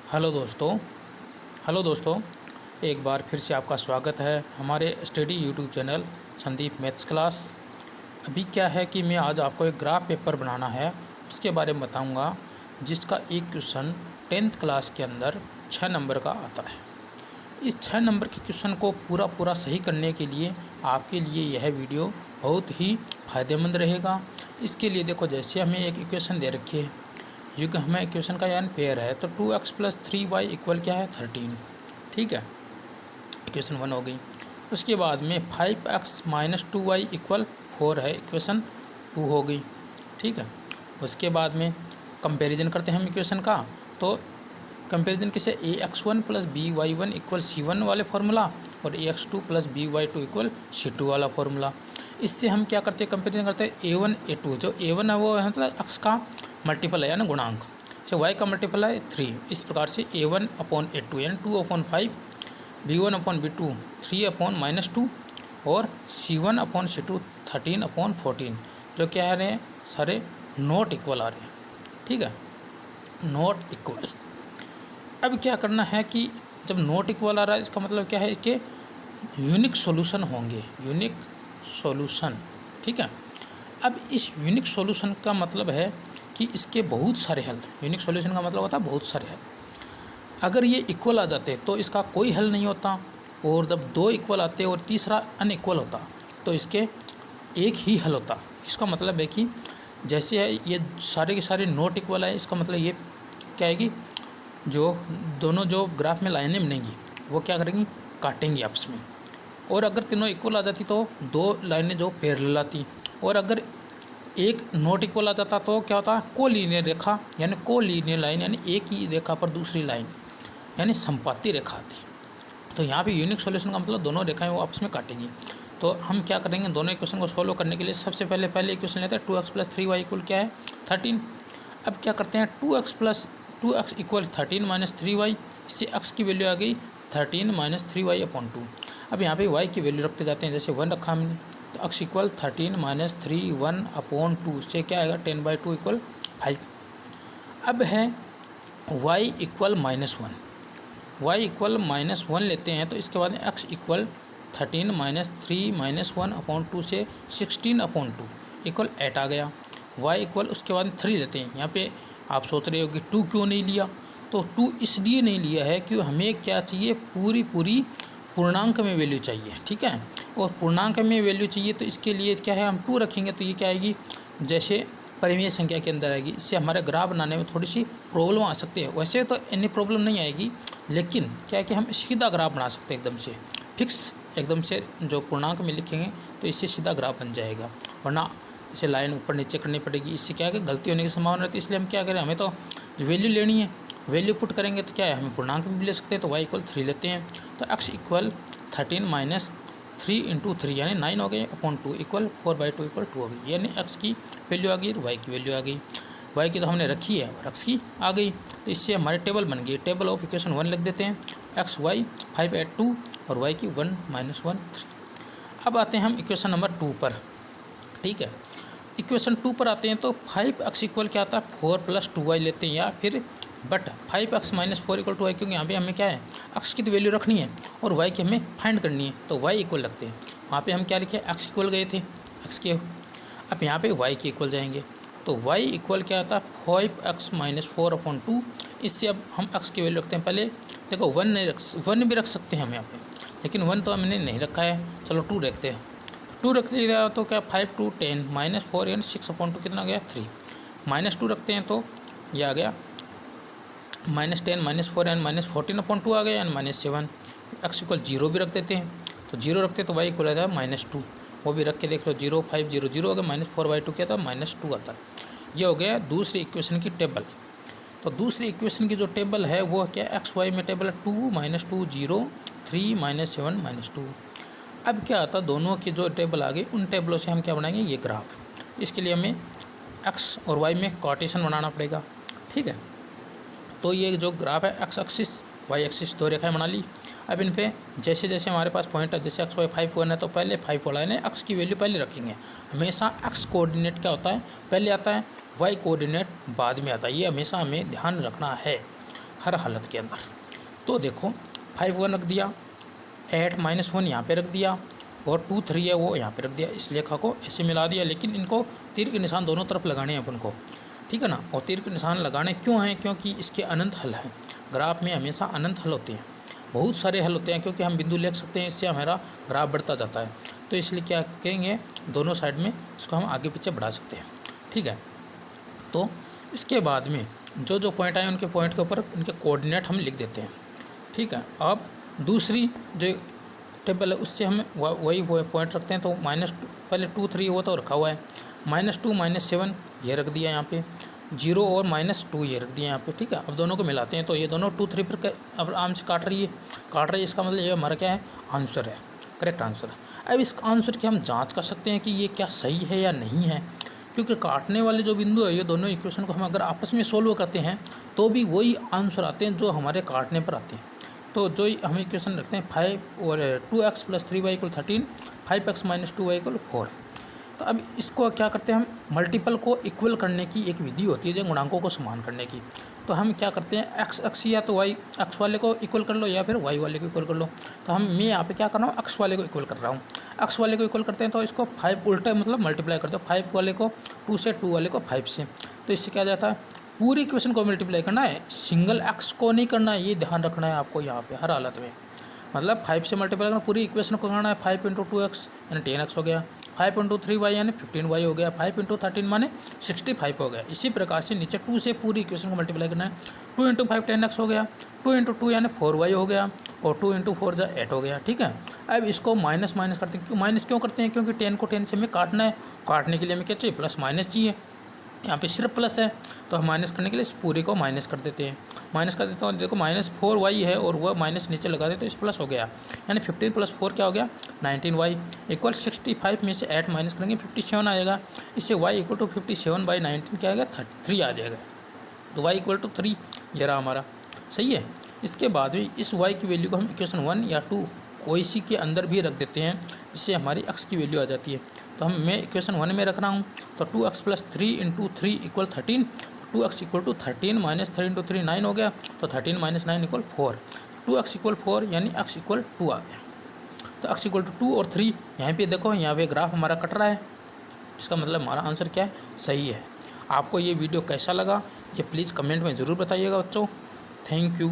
Hello दोस्तों hello दोस्तों एक बार फिर से आपका स्वागत है हमारे study YouTube channel Sandeep maths class. अभी क्या है कि मैं आज आपको एक ग्राफ पेपर बनाना है, उसके बारे में बताऊंगा, जिसका एक क्वेश्चन 10th क्लास के अंदर 6 नंबर का आता है। इस 6 नंबर के क्वेश्चन को पूरा सही करने के लिए आपके लिए यह वीडियो बहुत ही फ़ायदेमंद रहेगा। इसके लिए देखो, जैसे हमें एक इक्वेशन दे रखी है, युग हमें इक्वेशन का यानी पेयर है, तो 2x + 3y इक्वल क्या है 13। ठीक है, इक्वेशन 1 हो गई। उसके बाद में 5x - 2y इक्वल 4 है, इक्वेशन 2 हो गई। ठीक है, उसके बाद में कंपैरिजन करते हैं हम इक्वेशन का। तो कंपैरिजन किसे, ax1 + by1 इक्वल c1 वाले फार्मूला और ax2 + by2 इक्वल c2 वाला फार्मूला। इससे हम क्या करते हैं, कंपेरिजन करते हैं a1 a2। जो a1 है वो है मतलब x का मल्टीपल है यानी गुणांक, जो y का मल्टीपल है 3। इस प्रकार से a1/a2 यानी 2/5, b1/b2 3/-2 और c1/c2 13/14, जो क्या है रहे सारे नॉट इक्वल आ रहे हैं। ठीक है, नॉट इक्वल। अब क्या करना है कि जब नॉट इक्वल आ रहा है, इसका मतलब क्या है कि यूनिक सॉल्यूशन होंगे, यूनिक सॉल्यूशन। ठीक है, अब इस यूनिक सॉल्यूशन का मतलब है कि इसके बहुत सारे हल। यूनिक सॉल्यूशन का मतलब होता है बहुत सारे हल। अगर ये इक्वल आ जाते तो इसका कोई हल नहीं होता, और जब 2 इक्वल आते और तीसरा अनइक्वल होता तो इसके एक ही हल होता। इसका मतलब है कि जैसे है ये सारे के सारे नॉट इक्वल है, इसका मतलब ये क्या है कि जो दोनों जो ग्राफ में लाइनें बनेंगी वो क्या करेंगी, काटेंगी आपस में। और अगर तीनों इक्वल आ जाती तो 2 लाइनें जो पैरेलल आती, और अगर एक नॉट इक्वल आ जाता तो क्या होता, कोलिनियर रेखा यानी कोलिनियर लाइन, यानी एक ही रेखा पर दूसरी लाइन यानी संपाती रेखा आती। तो यहाँ पे यूनिक सॉल्यूशन का मतलब दोनों रेखाएं वो आपस में काटेंगी। तो हम क्या करेंगे, दोनों इक्वेशन को सॉल्व करने के लिए सबसे पहले इक्वेशन लेते हैं 2x + 3y इक्वल क्या है 13। अब क्या करते हैं, 2x इक्वल 13 - 3y, इससे x की वैल्यू आ गई 13 - 3y/2। अब यहाँ पे y की वैल्यू रखते जाते हैं, जैसे 1 रखा हमने तो x इक्वल 13 - 3 1/2 से क्या आएगा 10/2 इक्वल 5। अब है y इक्वल -1, y इक्वल -1 लेते हैं तो इसके बाद x इक्वल 13 - 3 1/2 से 16/2 इक्वल 8 आ गया। y इक्वल उसके बाद 3 लेते हैं। यहाँ पे आप सोच रहे हो कि 2 क्यों नहीं लिया, तो 2 इसलिए नहीं लिया है कि हमें क्या चाहिए, पूरी पूर्णांक में वैल्यू चाहिए। ठीक है, और पूर्णांक में वैल्यू चाहिए तो इसके लिए क्या है, हम 2 रखेंगे तो ये क्या आएगी, जैसे परिमेय संख्या के अंदर आएगी। इससे हमारे ग्राफ बनाने में थोड़ी सी प्रॉब्लम आ सकती है। वैसे तो इतनी प्रॉब्लम नहीं आएगी, लेकिन क्या है कि हम सीधा ग्राफ बना सकते हैं, एकदम से फिक्स, एकदम से जो पूर्णांक में लिखेंगे तो इससे सीधा ग्राफ बन जाएगा। वरना इसे लाइन ऊपर नीचे करनी पड़ेगी, इससे क्या है कि गलती होने की संभावना रहती है। इसलिए हम क्या करें, हमें तो वैल्यू लेनी है, वैल्यू पुट करेंगे तो क्या है, हमें पूर्णांक में भी ले सकते हैं। तो y इक्वल 3 लेते हैं तो x इक्वल 13 - 3 × 3 यानी 9 हो गए /2 इक्वल 4/2 इक्वल 2 हो गई। यानी x की वैल्यू आ गई, y की वैल्यू आ गई। y की तो हमने रखी है और x की आ गई, तो इससे हमारे टेबल बन गई। टेबल ऑफ इक्वेशन 1 लिख देते हैं, x y 5 8 2 और y की 1 - 1 3। अब आते हैं हम इक्वेशन नंबर 2 पर। ठीक है, इक्वेशन 2 पर आते हैं तो 5x इक्वल क्या आता है 4 + 2y लेते हैं, या फिर बट 5x - 4 इक्वल 2y, क्योंकि यहाँ पे हमें क्या है, x की तो वैल्यू रखनी है और y की हमें फाइंड करनी है। तो y इक्वल रखते हैं। वहाँ पे हम क्या लिखे, x इक्वल गए थे x के, अब यहाँ पे y के इक्वल जाएंगे तो y इक्वल क्या आता है 5x - 4/2। इससे अब हम x की वैल्यू रखते हैं। पहले देखो 1 भी रख सकते हैं हम यहाँ पे, लेकिन 1 तो हमने नहीं रखा है, चलो 2 रखते हैं। 2 रख लिया तो क्या 5 2 10 -4 यानी 6/2 कितना गया 3। -2 रखते हैं तो ये आ गया -10 - 4 यानी -14/2 आ गया, यानी -7। x इक्वल 0 भी रख देते हैं, तो 0 रखते हैं तो y इक्वल आता है -2। वो भी रख के देख लो, 0 5 0 0 हो गया, -4/2 क्या था -2 आता है। ये हो गया दूसरी इक्वेशन की टेबल। तो दूसरी इक्वेशन की जो टेबल है वो क्या, एक्स वाई में टेबल है 2 -2 0 3 -7 -2। अब क्या आता, दोनों की जो टेबल आ गई उन टेबलों से हम क्या बनाएंगे, ये ग्राफ। इसके लिए हमें एक्स और वाई में कार्टेशियन बनाना पड़ेगा। ठीक है, तो ये जो ग्राफ है एक्स एक्सिस वाई एक्सिस 2 रेखाएं बना ली। अब इन पे जैसे जैसे हमारे पास पॉइंट है, जैसे एक्स वाई 5 1 है तो पहले 5 वाला है, एक्स की वैल्यू पहले रखेंगे। हमेशा एक्स कोऑर्डिनेट क्या होता है, पहले आता है, वाई कोऑर्डिनेट बाद में आता है, ये हमेशा हमें ध्यान रखना है। हर हालत के अंदर। तो देखो 5 1 रख दिया, 8 -1 यहाँ पे रख दिया और 2 3 है वो यहाँ पे रख दिया। इस लेखा को ऐसे मिला दिया, लेकिन इनको तीर के निशान दोनों तरफ लगाने हैं अपन को, ठीक है ना। और तीर के निशान लगाने क्यों हैं? क्योंकि इसके अनंत हल हैं। ग्राफ में हमेशा अनंत हल होते हैं, बहुत सारे हल होते हैं, क्योंकि हम बिंदु लिख सकते हैं, इससे हमारा ग्राफ बढ़ता जाता है। तो इसलिए क्या कहेंगे, दोनों साइड में इसको हम आगे पीछे बढ़ा सकते हैं, ठीक है। तो इसके बाद में जो जो पॉइंट आए उनके पॉइंट के ऊपर उनके कोऑर्डिनेट हम लिख देते हैं, ठीक है। अब दूसरी जो टेबल है उससे हम वही पॉइंट रखते हैं। तो पहले 2 3 वो तो रखा हुआ है, -2 -7 ये रख दिया यहाँ पे, 0 और -2 ये रख दिया यहाँ पे, ठीक है। अब दोनों को मिलाते हैं तो ये दोनों 2 3 पर अब आराम से काट रही है। इसका मतलब ये हमारा क्या है, आंसर है, करेक्ट आंसर है। अब इस आंसर की हम जांच कर सकते हैं कि ये क्या सही है या नहीं है, क्योंकि काटने वाले जो बिंदु है ये दोनों इक्वेशन को हम अगर आपस में सोल्व करते हैं तो भी वही आंसर आते हैं जो हमारे काटने पर आते हैं। तो जो हम इक्वेशन रखते हैं 5 और 2x + 3y = 13, 5x - 2y = 4। तो अब इसको क्या करते हैं, हम मल्टीपल को इक्वल करने की एक विधि होती है जो गुणांकों को समान करने की। तो हम क्या करते हैं, x या तो y x वाले को इक्वल कर लो या फिर y वाले को इक्वल कर लो। तो मैं यहाँ पे क्या कर रहा हूँ, x वाले को इक्वल कर रहा हूँ। x वाले को इक्वल करते हैं तो इसको 5 उल्टा मतलब मल्टीप्लाई करते हो, 5 वाले को 2 से, 2 वाले को 5 से। तो इससे क्या जाता है, पूरी इक्वेशन को मल्टीप्लाई करना है, सिंगल x को नहीं करना है, ये ध्यान रखना है आपको यहाँ पे हर हालत में। मतलब 5 से मल्टीप्लाई करना, पूरी इक्वेशन को करना है। 5 × 2x यानी 10x हो गया, 5 × 3y यानी 15y हो गया, 5 × 13 माने 65 हो गया। इसी प्रकार से नीचे 2 से पूरी इक्वेशन को मल्टीप्लाई करना है। 2 × 5 10x हो गया, 2 × 2 यानी 4y हो गया, और 2 × 4 = 8 हो गया, ठीक है। अब इसको माइनस करते हैं। क्यों माइनस क्यों करते हैं, क्योंकि 10 को 10 से हमें काटना है। काटने के लिए हमें क्या चाहिए, प्लस माइनस चाहिए। यहाँ पे सिर्फ प्लस है तो हम माइनस करने के लिए इस पूरे को माइनस कर देते हैं। माइनस कर देते हैं, देखो -4y है और वह माइनस नीचे लगा देते तो इस प्लस हो गया, यानी 15 + 4 क्या हो गया, 19y = 65 में से 8 माइनस करेंगे 57 आएगा। इससे y = 57/19 क्या आएगा, 3 आ जाएगा। तो y = 3 ये रहा हमारा, सही है। इसके बाद भी इस y की वैल्यू को हम इक्वेशन 1 या 2 कोई सी के अंदर भी रख देते हैं, जिससे हमारी x की वैल्यू आ जाती है। तो मैं इक्वेशन 1 में रख रहा हूँ, तो 2x + 3 × 3 = 13, 2x = 13 - 3 × 3 9 हो गया, तो 13 - 9 = 4। 2x = 4 यानी x = 2 आ गया। तो x = 2 और 3 यहाँ पे देखो, यहाँ पे ग्राफ हमारा कट रहा है, इसका मतलब हमारा आंसर क्या है, सही है। आपको ये वीडियो कैसा लगा ये प्लीज़ कमेंट में ज़रूर बताइएगा बच्चों। Thank you.